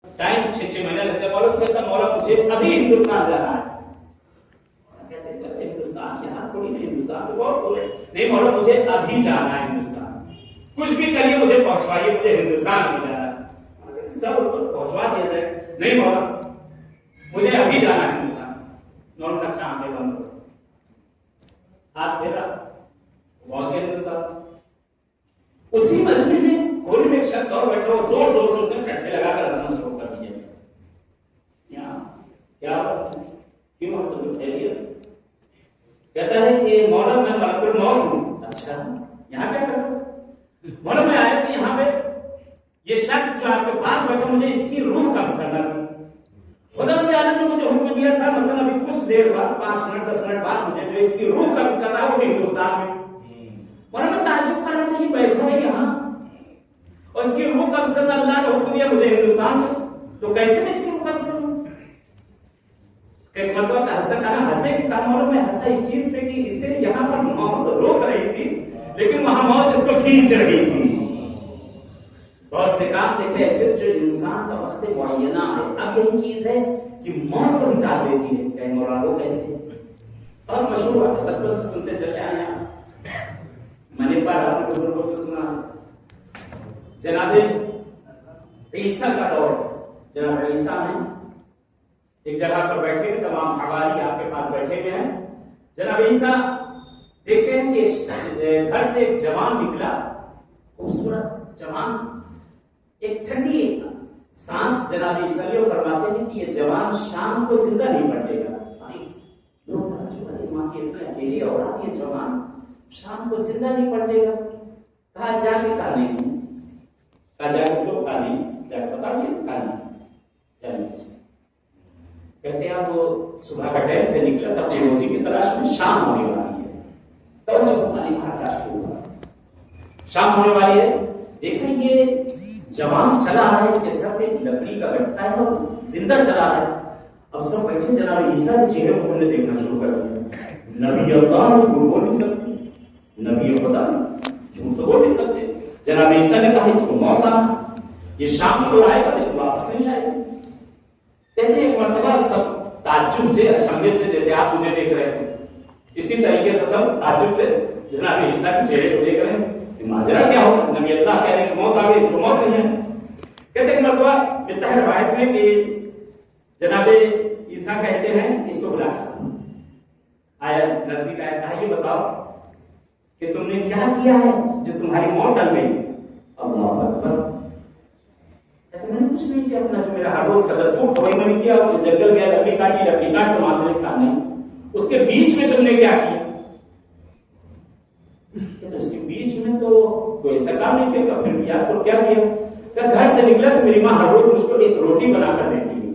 Time 6 महीने रहते, पौलुस कहता मौला मुझे अभी हिंदुस्तान जाना है। कहते हिंदुस्तान यहाँ थोड़ी नहीं, हिंदुस्तान तो बहुत दूर है। नहीं मौला मुझे अभी जाना है हिंदुस्तान, कुछ भी करिए मुझे पहुंचवाइए, मुझे हिंदुस्तान में जाना है। सब पहुंचवा दिया जाए, नहीं मौला मुझे अभी जाना है हिंदुस्तान। नॉन का आंखें बंद करो, हाथ फेरा, पहुंच गए हिंदुस्तान। उसी मजमे में कोने में एक शख्स और बैठा हुआ, जोर जोर से उसने कट्टे लगाकर हंसना शुरू कर दिया। क्या क्यों हंस रहे? कहता है कि मौला मैं मलकुल मौत हूं। अच्छा यहाँ क्या कर रहे हो? मौला मैं आया था यहाँ पे, ये शख्स जो आपके पास बैठा मुझे इसकी रूह कब्ज करना थी। खुदावंद आलम ने मुझे हुक्म दिया था मसलन अभी कुछ देर बाद 5 मिनट 10 मिनट बाद मुझे जो इसकी रूह कब्ज करना है वो भी हिंदुस्तान में। मौला मैं ताज्जुब कर रहा था ये बैठा है यहाँ और इसकी रूह कब्ज करना अल्लाह ने हुक्म दिया मुझे हिंदुस्तान में, तो कैसे मैं इसकी रूह कब्ज करूं? एक मतलब हंसता कहा, हंसे कहा मौला मैं हंसा इस चीज पे कि इसे यहाँ पर मौत रोक रही थी लेकिन वहां मौत इसको खींच रही थी। बहुत से काम देखे ऐसे जो इंसान का वक्त मुअय्यना है। अब यही चीज है कि मौत को निकाल देती है। कहीं मौला को कैसे और मशहूर है, बचपन से सुनते चले आए हैं। मैंने बार अपने बुजुर्गों से सुना, जनाबे ईसा का दौर, जनाब ईसा है एक जगह पर बैठे हुए, तमाम हवारी आपके पास बैठे हुए हैं। जनाब ईसा देखते हैं कि घर से एक जवान निकला, खूबसूरत जवान, एक ठंडी सांस। जनाब ईसा फरमाते हैं कि ये जवान शाम को जिंदा नहीं पड़ेगा। माँ की अकेली औरत, ये जवान शाम को जिंदा नहीं पड़ेगा। कहा जाके कहा नहीं, कहा जाके इसको कहा नहीं, जाके पता नहीं कहा नहीं। कहते हैं वो सुबह का टाइम थे, निकला था अपनी रोजी की तलाश में, शाम होने वाली है। शाम होने वाली है, देखा ये जवान चला आ रहा है, इसके सर पे लकड़ी का गट्ठा है और जिंदा चला आ रहा है। अब सब बैठे, जनाब ईसा के चेहरे को सबने देखना शुरू कर दिया। नबी अल्लाह झूठ बोल नहीं सकते, नबी खुदा झूठ तो बोल नहीं सकते। जनाब ईसा ने कहा इसको मौत आना, ये शाम को आएगा लेकिन वापस नहीं आएगा। कहते एक मर्तबा सब ताज्जुब से, अचंभे से, जैसे आप मुझे देख रहे थे इसी तरीके से सब ताज्जुब से जनाब ईसा के चेहरे को देख रहे हैं। माजरा क्या होगा? नबी अल्लाह कह रहे हैं मौत आ गई, इसको मौत नहीं है। कहते एक मर्तबा मिलता है रवायत में कि जनाब ईसा कहते हैं इसको बुला आया, नजदीक आया, कहा ये बताओ कि तुमने क्या किया है जो तुम्हारी मौत टल गई? अल्लाह अकबर। कहते मैंने कुछ नहीं किया, अपना जो मेरा हर रोज का दस्तूर था वही मैंने किया। जंगल गया, लकड़ी काट के वहां से खा नहीं, उसके बीच में तुमने क्या किया? तो उसके बीच में तो कोई ऐसा काम नहीं किया। फिर किया तो क्या किया? घर से निकला तो मेरी माँ हर रोज मुझको एक रोटी बनाकर देती है,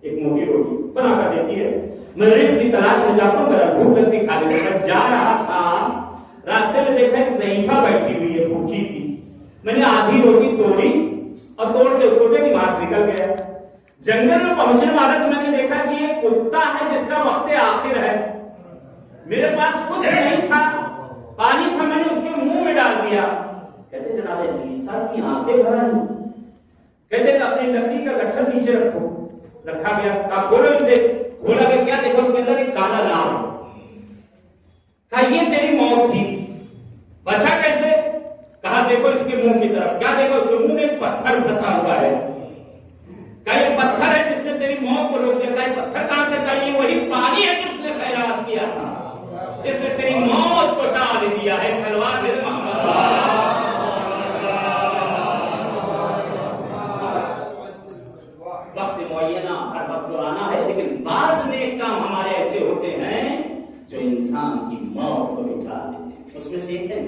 एक मोटी रोटी बनाकर देती है। मैं इसकी तलाश में जाता हूँ, मेरा भूख लगती, खा लेता। जा रहा था, रास्ते में देखा एक ज़ईफा बैठी हुई है, भूखी थी। मैंने आधी रोटी तोड़ी और तोड़ के उसको दे दी, वहां से निकल गया। जंगल में पहुंचने वाला तो मैंने देखा कि एक कुत्ता है जिसका वक्त आखिर है। मेरे पास कुछ नहीं था, पानी था, मैंने उसके मुंह में डाल दिया। कहते जनाब ईसा की आंखें भर आई। कहते अपनी लकड़ी का गट्ठा नीचे रखो, रखा गया। कहा खोलो इसे, खोला गया, क्या देखो उसके अंदर एक काला नाम। कहा ये तेरी मौत थी, बचा कैसे? कहा देखो इसके मुंह की तरफ, क्या देखो उसके मुंह में एक पत्थर फंसा हुआ है। कहा ये पत्थर है जिसने तेरी मौत को रोक दिया। कहा पत्थर कहां से? कहा ये वही पानी है जिसने खैरात किया था, जिसने तेरी मौत को टाल दिया है। सलवार मोहम्मद। वक्त मुअय्यना हर वक्त जो आना है, लेकिन बाज़ नेक काम हमारे ऐसे होते हैं जो इंसान की मौत को मिटा देते हैं। उसमें से एक है